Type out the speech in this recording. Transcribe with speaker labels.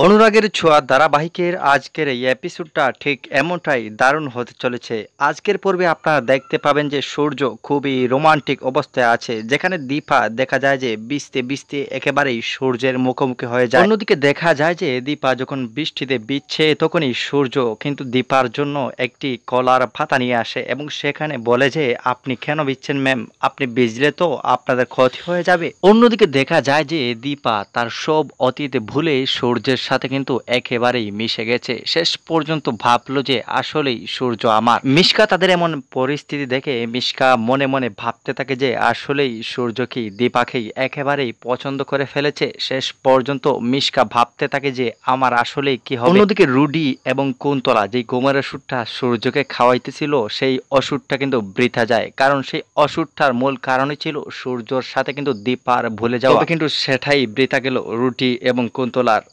Speaker 1: অনুরাগের ছোঁয়া ধারাবাহিকের আজকের এই এপিসোডটা ঠিক এমনটাই দারুণ হতে চলেছে। আজকের পর্বে আপনারা দেখতে পাবেন যে সূর্য খুবই রোমান্টিক অবস্থায় আছে, যেখানে দীপা দেখা যায় যে ভিজতে ভিজতে একেবারেই সূর্যের মুখোমুখি হয়ে যায়। অন্যদিকে দেখা যায় যে দীপা যখন বৃষ্টিতে ভিজছে তখনই সূর্য কিন্তু দীপার জন্য একটি কলার পাতা নিয়ে আসে এবং সেখানে বলে যে আপনি কেন ভিজছেন ম্যাম, আপনি ভিজলে তো আপনাদের ক্ষতি হয়ে যাবে। অন্যদিকে দেখা যায় যে দীপা তার সব অতীত ভুলে সূর্যের সাথে কিন্তু একেবারেই মিশে গেছে। শেষ পর্যন্ত ভাবলো যে আসলেই সূর্য আমার। মিশকা তাদের এমন পরিস্থিতি দেখে মিশকা মনে মনে ভাবতে থাকে যে আসলেই সূর্যকেই দীপাকেই একেবারেই পছন্দ করে ফেলেছে। শেষ পর্যন্ত মিশকা ভাবতে থাকে যে আমার আসলেই কি হবে। অন্যদিকে রুডি এবং কুন্তলা যে ঘুমের ওষুধটা সূর্যকে খাওয়াইতেছিল সেই ওষুধটা কিন্তু বৃথা যায়, কারণ সেই ওষুধটার মূল কারণই ছিল সূর্যর সাথে কিন্তু দীপার ভুলে যাওয়া। তবে কিন্তু সেটাই বৃথা গেল রুটি এবং কুন্তলার।